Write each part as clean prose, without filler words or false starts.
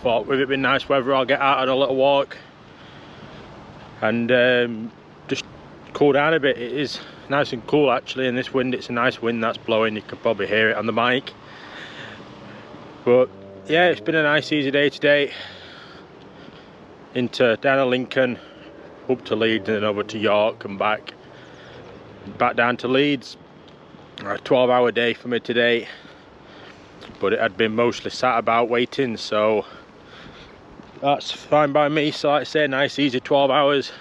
Thought with it being nice weather, I'll get out on a little walk and just cool down a bit. It is nice and cool actually, and this wind, it's a nice wind that's blowing. You can probably hear it on the mic. But yeah, it's been a nice easy day today. Down to Lincoln, up to Leeds, and then over to York and back down to Leeds. A 12-hour day for me today, but it had been mostly sat about waiting, so that's fine by me. So like I say, nice easy 12 hours.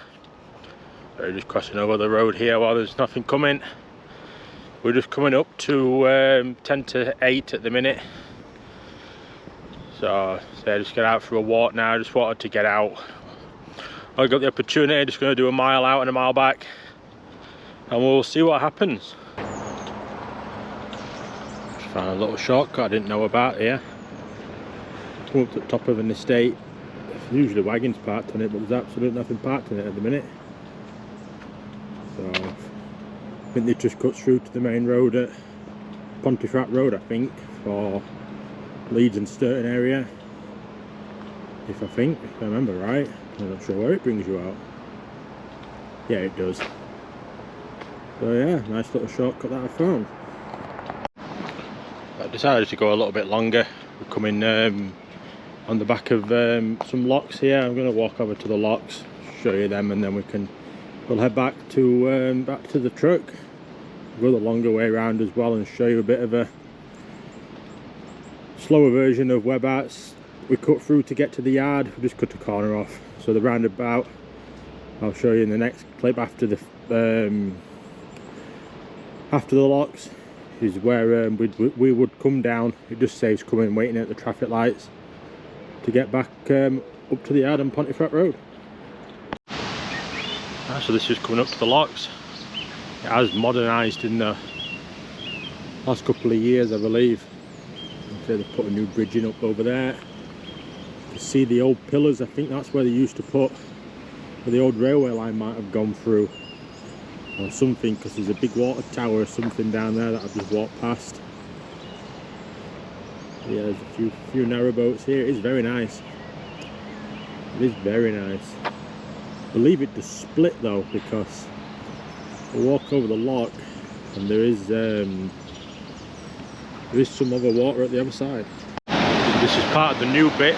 We're just crossing over the road here while there's nothing coming. We're just coming up to 10 to 8 at the minute. So just get out for a walk now. I just wanted to get out. I got the opportunity, just going to do a mile out and a mile back, and we'll see what happens. Just found a little shortcut I didn't know about here. Come up to the top of an estate. There's usually wagons parked on it, but there's absolutely nothing parked in it at the minute. So I think they just cut through to the main road at Pontefract Road, I think, for Leeds and Stourton area, if I remember right. I'm not sure where it brings you out. Yeah, it does. So yeah, nice little shortcut that I found. I decided to go a little bit longer. We're coming on the back of some locks here. I'm going to walk over to the locks, show you them, and then we'll head back to the truck. Go the longer way around as well and show you a bit of a slower version of whereabouts we cut through to get to the yard. We just cut a corner off. So the roundabout, I'll show you in the next clip after the locks, is where we would come down. It just saves coming waiting at the traffic lights to get back up to the yard on Pontefract Road. So this is coming up to the locks. It has modernised in the last couple of years, I believe. They've put a new bridge in up over there. You can see the old pillars. I think that's where they used to put, where the old railway line might have gone through or something, because there's a big water tower or something down there that I've just walked past. Yeah, there's a few narrow boats here. It is very nice. It is very nice. I believe it does split though, because I walk over the lock and there is some other water at the other side. This is part of the new bridge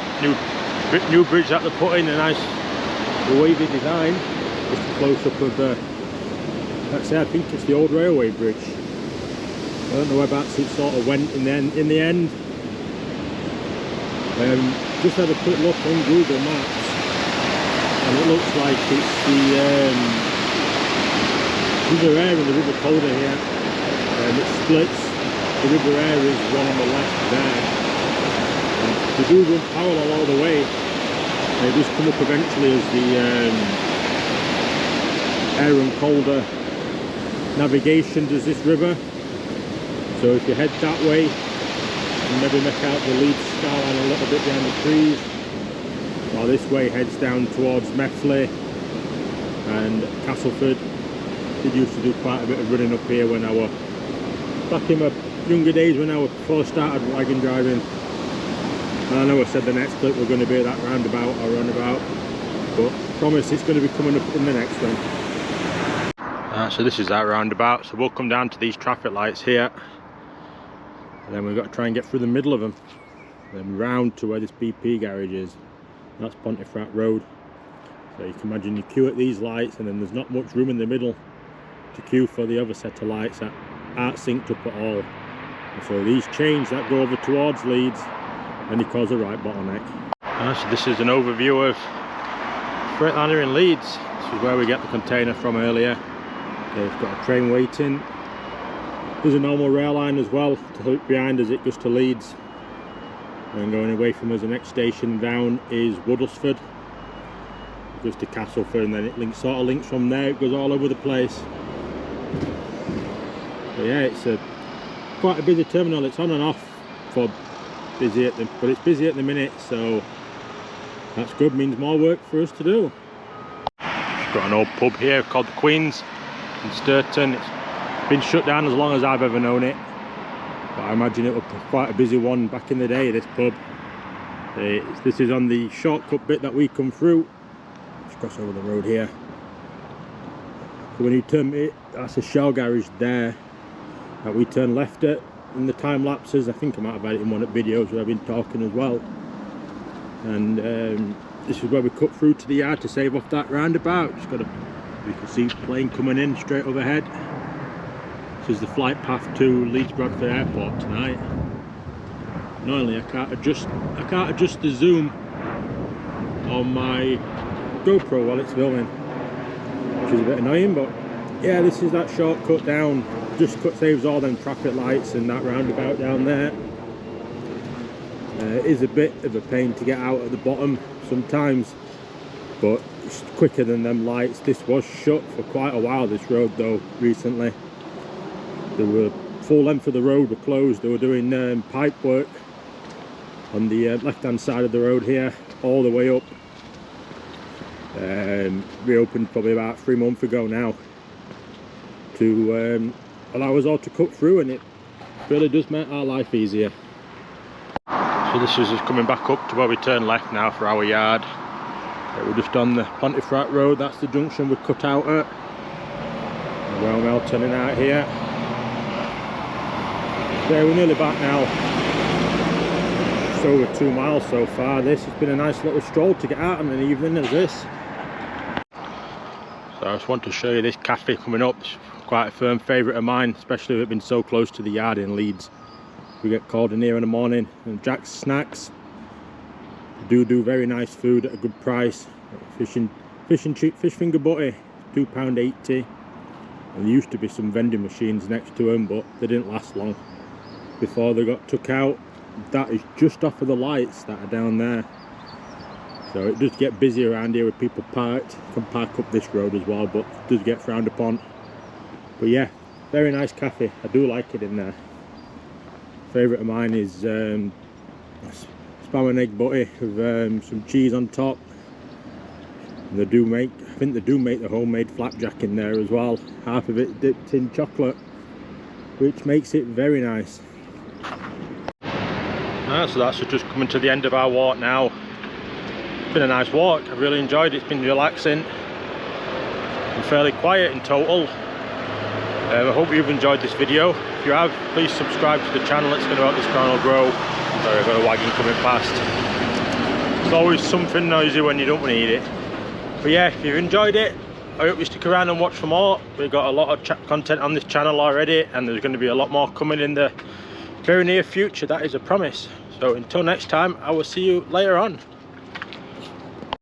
that they're putting, a nice wavy design. Just a close up of let's say, I think it's the old railway bridge. I don't know whereabouts it sort of went in the end. Just had a quick look on Google Maps, and it looks like it's the River Aire and the River Calder here. It splits. The River Aire is one on the left there. They do run parallel all the way. They just come up eventually as the Aire and Calder navigation does this river. So if you head that way, and maybe make out the Leeds skyline a little bit behind the trees, while this way heads down towards Methley and Castleford. Did used to do quite a bit of running up here when I was back in my younger days, when I first started wagon driving. And I know I said the next clip we're going to be at that roundabout or runabout, but I promise it's going to be coming up in the next one. So this is that roundabout, so we'll come down to these traffic lights here, and then we've got to try and get through the middle of them, then round to where this BP garage is. That's Pontefract Road. So you can imagine you queue at these lights, and then there's not much room in the middle to queue for the other set of lights that aren't synced up at all. And so these chains that go over towards Leeds, and you cause a right bottleneck. So this is an overview of Freightliner in Leeds. This is where we get the container from earlier. They've got a train waiting. There's a normal rail line as well to look behind us, it goes to Leeds. And going away from us, the next station down is Woodlesford. It goes to Castleford, and then it sort of links from there. It goes all over the place. But yeah, it's quite a busy terminal. It's on and off for busy but it's busy at the minute, so that's good. Means more work for us to do. We've got an old pub here called the Queen's in Stourton. It's been shut down as long as I've ever known it, but I imagine it was quite a busy one back in the day, this pub. This is on the shortcut bit that we come through. Let's cross over the road here. So when you turn it, that's a shell garage there that we turn left at in the time lapses. I think I might have had it in one of the videos where I've been talking as well. And this is where we cut through to the yard to save off that roundabout. Just got you can see plane coming in straight overhead. This is the flight path to Leeds Bradford Airport tonight. Normally I can't adjust the zoom on my GoPro while it's filming, which is a bit annoying, but yeah, this is that shortcut down. Just saves all them traffic lights and that roundabout down there. It is a bit of a pain to get out at the bottom sometimes, but it's quicker than them lights. This was shut for quite a while, this road though, recently. They were full length of the road were closed. They were doing pipe work on the left hand side of the road here, all the way up. Reopened probably about 3 months ago now to allow us all to cut through, and it really does make our life easier. So this is just coming back up to where we turn left now for our yard. We're just on the Pontefract Road. That's the junction we cut out at. Well turning out here. There, we're nearly back now. It's over 2 miles so far. This has been a nice little stroll to get out on an evening as this. So I just want to show you this cafe coming up. It's quite a firm favourite of mine, especially if it's been so close to the yard in Leeds. We get called in here in the morning. And Jack's Snacks do very nice food at a good price. Fish finger butty, £2.80. And there used to be some vending machines next to them, but they didn't last long before they got took out. That is just off of the lights that are down there. So it does get busy around here with people parked. You can park up this road as well, but it does get frowned upon. But yeah, very nice cafe. I do like it in there. Favourite of mine is spam and egg butty with some cheese on top. And they do make, I think they do make the homemade flapjack in there as well. Half of it dipped in chocolate, which makes it very nice. So that's just coming to the end of our walk now. It's been a nice walk. I've really enjoyed it. It's been relaxing and fairly quiet in total. I hope you've enjoyed this video. If you have, please subscribe to the channel. It's going to help this channel grow. Sorry, I've got a wagon coming past. There's always something noisy when you don't want to eat it. But yeah, if you've enjoyed it, I hope you stick around and watch for more. We've got a lot of content on this channel already, and there's going to be a lot more coming in the very near future. That is a promise. So until next time, I will see you later on.